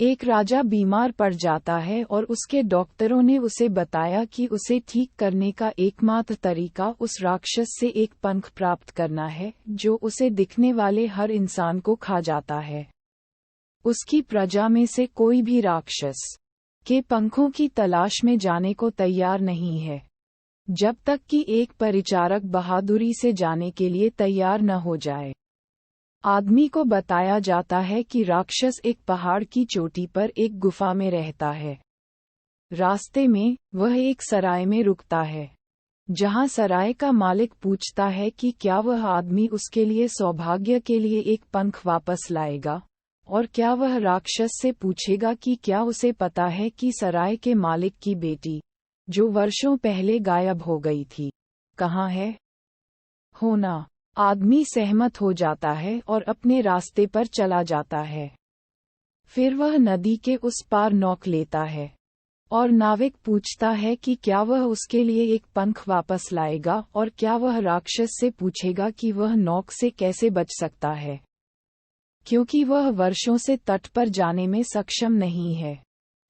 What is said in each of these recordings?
एक राजा बीमार पड़ जाता है और उसके डॉक्टरों ने उसे बताया कि उसे ठीक करने का एकमात्र तरीका उस राक्षस से एक पंख प्राप्त करना है जो उसे दिखने वाले हर इंसान को खा जाता है। उसकी प्रजा में से कोई भी राक्षस के पंखों की तलाश में जाने को तैयार नहीं है, जब तक कि एक परिचारक बहादुरी से जाने के लिए तैयार न हो जाए। आदमी को बताया जाता है कि राक्षस एक पहाड़ की चोटी पर एक गुफा में रहता है। रास्ते में वह एक सराय में रुकता है, जहां सराय का मालिक पूछता है कि क्या वह आदमी उसके लिए सौभाग्य के लिए एक पंख वापस लाएगा, और क्या वह राक्षस से पूछेगा कि क्या उसे पता है कि सराय के मालिक की बेटी, जो वर्षों पहले गायब हो गई थी, कहाँ है। होना आदमी सहमत हो जाता है और अपने रास्ते पर चला जाता है। फिर वह नदी के उस पार नौक लेता है और नाविक पूछता है कि क्या वह उसके लिए एक पंख वापस लाएगा, और क्या वह राक्षस से पूछेगा कि वह नौक से कैसे बच सकता है, क्योंकि वह वर्षों से तट पर जाने में सक्षम नहीं है।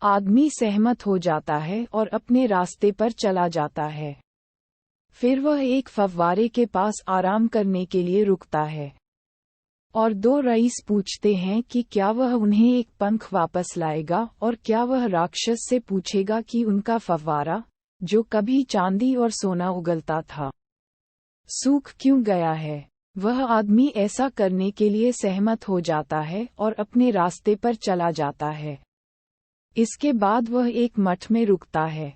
आदमी सहमत हो जाता है और अपने रास्ते पर चला जाता है। फिर वह एक फव्वारे के पास आराम करने के लिए रुकता है, और दो रईस पूछते हैं कि क्या वह उन्हें एक पंख वापस लाएगा, और क्या वह राक्षस से पूछेगा कि उनका फव्वारा, जो कभी चांदी और सोना उगलता था, सूख क्यों गया है। वह आदमी ऐसा करने के लिए सहमत हो जाता है और अपने रास्ते पर चला जाता है। इसके बाद वह एक मठ में रुकता है,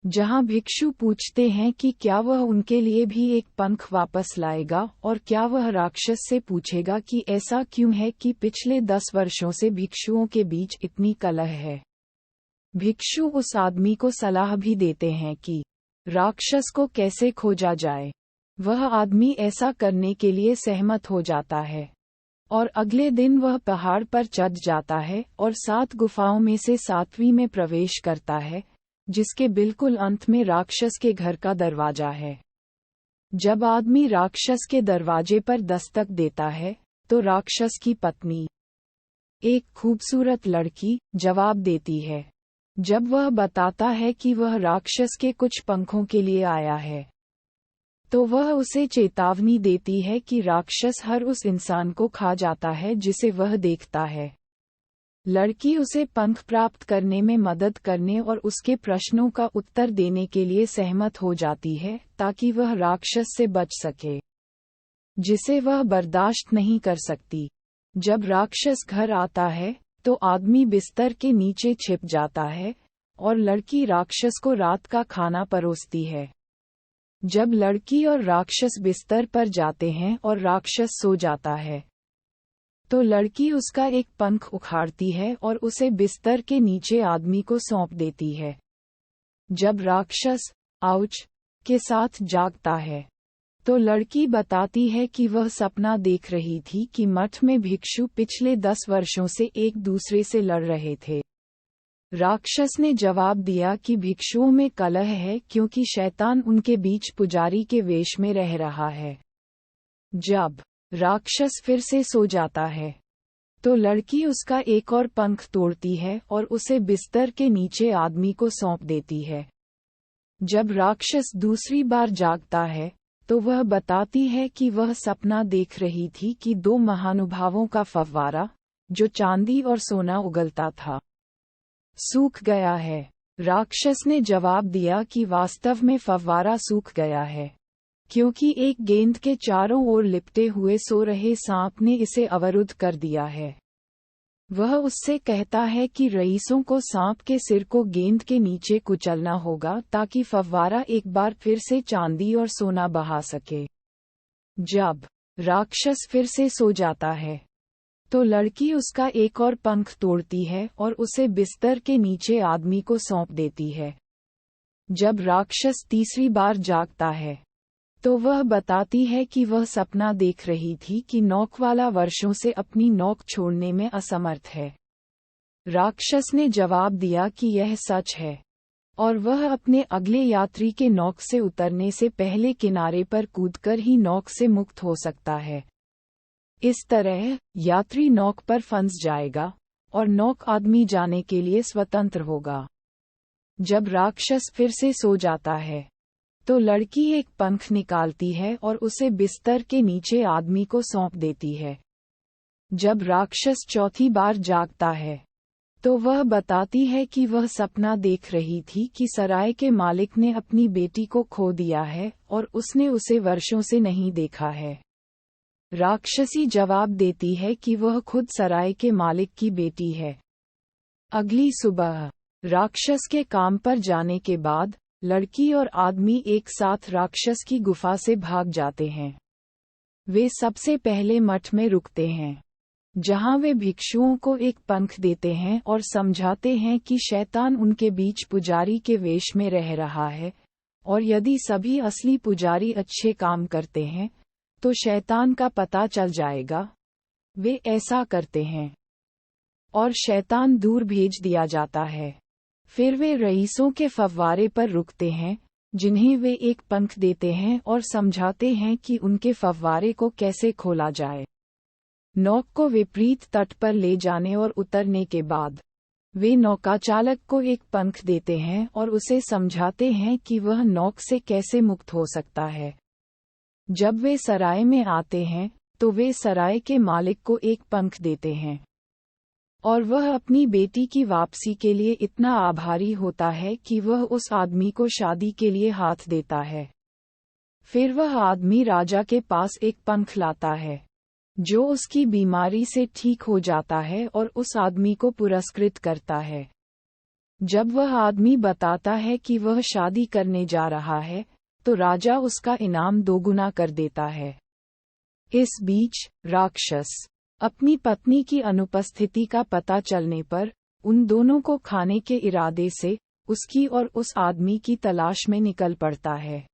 जहां भिक्षु पूछते हैं कि क्या वह उनके लिए भी एक पंख वापस लाएगा, और क्या वह राक्षस से पूछेगा कि ऐसा क्यों है कि पिछले 10 वर्षों से भिक्षुओं के बीच इतनी कलह है। भिक्षु उस आदमी को सलाह भी देते हैं कि राक्षस को कैसे खोजा जाए। वह आदमी ऐसा करने के लिए सहमत हो जाता है, और अगले दिन वह पहाड़ पर चढ़ जाता है और 7 गुफाओं में से 7वीं में प्रवेश करता है, जिसके बिल्कुल अंत में राक्षस के घर का दरवाजा है। जब आदमी राक्षस के दरवाजे पर दस्तक देता है, तो राक्षस की पत्नी, एक खूबसूरत लड़की, जवाब देती है। जब वह बताता है कि वह राक्षस के कुछ पंखों के लिए आया है, तो वह उसे चेतावनी देती है कि राक्षस हर उस इंसान को खा जाता है जिसे वह देखता है। लड़की उसे पंख प्राप्त करने में मदद करने और उसके प्रश्नों का उत्तर देने के लिए सहमत हो जाती है, ताकि वह राक्षस से बच सके, जिसे वह बर्दाश्त नहीं कर सकती। जब राक्षस घर आता है, तो आदमी बिस्तर के नीचे छिप जाता है, और लड़की राक्षस को रात का खाना परोसती है। जब लड़की और राक्षस बिस्तर पर जाते हैं और राक्षस सो जाता है, तो लड़की उसका एक पंख उखाड़ती है और उसे बिस्तर के नीचे आदमी को सौंप देती है। जब राक्षस आउच के साथ जागता है, तो लड़की बताती है कि वह सपना देख रही थी कि मठ में भिक्षु पिछले 10 वर्षों से एक दूसरे से लड़ रहे थे। राक्षस ने जवाब दिया कि भिक्षुओं में कलह है क्योंकि शैतान उनके बीच पुजारी के वेश में रह रहा है। जब राक्षस फिर से सो जाता है, तो लड़की उसका एक और पंख तोड़ती है और उसे बिस्तर के नीचे आदमी को सौंप देती है। जब राक्षस दूसरी बार जागता है, तो वह बताती है कि वह सपना देख रही थी कि 2 महानुभावों का फव्वारा, जो चांदी और सोना उगलता था, सूख गया है। राक्षस ने जवाब दिया कि वास्तव में फव्वारा सूख गया है, क्योंकि एक गेंद के चारों ओर लिपटे हुए सो रहे सांप ने इसे अवरुद्ध कर दिया है। वह उससे कहता है कि रईसों को सांप के सिर को गेंद के नीचे कुचलना होगा ताकि फव्वारा एक बार फिर से चांदी और सोना बहा सके। जब राक्षस फिर से सो जाता है, तो लड़की उसका एक और पंख तोड़ती है और उसे बिस्तर के नीचे आदमी को सौंप देती है। जब राक्षस तीसरी बार जागता है, तो वह बताती है कि वह सपना देख रही थी कि नौक वाला वर्षों से अपनी नौक छोड़ने में असमर्थ है। राक्षस ने जवाब दिया कि यह सच है, और वह अपने अगले यात्री के नौक से उतरने से पहले किनारे पर कूदकर ही नौक से मुक्त हो सकता है। इस तरह यात्री नौक पर फंस जाएगा और नॉक आदमी जाने के लिए स्वतंत्र होगा। जब राक्षस फिर से सो जाता है तो लड़की एक पंख निकालती है और उसे बिस्तर के नीचे आदमी को सौंप देती है। जब राक्षस चौथी बार जागता है तो वह बताती है कि वह सपना देख रही थी कि सराय के मालिक ने अपनी बेटी को खो दिया है और उसने उसे वर्षों से नहीं देखा है। राक्षसी जवाब देती है कि वह खुद सराय के मालिक की बेटी है। अगली सुबह राक्षस के काम पर जाने के बाद लड़की और आदमी एक साथ राक्षस की गुफा से भाग जाते हैं। वे सबसे पहले मठ में रुकते हैं, जहां वे भिक्षुओं को एक पंख देते हैं और समझाते हैं कि शैतान उनके बीच पुजारी के वेश में रह रहा है, और यदि सभी असली पुजारी अच्छे काम करते हैं तो शैतान का पता चल जाएगा। वे ऐसा करते हैं और शैतान दूर भेज दिया जाता है। फिर वे रईसों के फव्वारे पर रुकते हैं, जिन्हें वे एक पंख देते हैं और समझाते हैं कि उनके फव्वारे को कैसे खोला जाए। नौक को विपरीत तट पर ले जाने और उतरने के बाद वे नौकाचालक को एक पंख देते हैं और उसे समझाते हैं कि वह नौक से कैसे मुक्त हो सकता है। जब वे सराय में आते हैं तो वे सराय के मालिक को एक पंख देते हैं और वह अपनी बेटी की वापसी के लिए इतना आभारी होता है कि वह उस आदमी को शादी के लिए हाथ देता है। फिर वह आदमी राजा के पास एक पंख लाता है, जो उसकी बीमारी से ठीक हो जाता है और उस आदमी को पुरस्कृत करता है। जब वह आदमी बताता है कि वह शादी करने जा रहा है तो राजा उसका इनाम दोगुना कर देता है। इस बीच राक्षस अपनी पत्नी की अनुपस्थिति का पता चलने पर उन दोनों को खाने के इरादे से उसकी और उस आदमी की तलाश में निकल पड़ता है।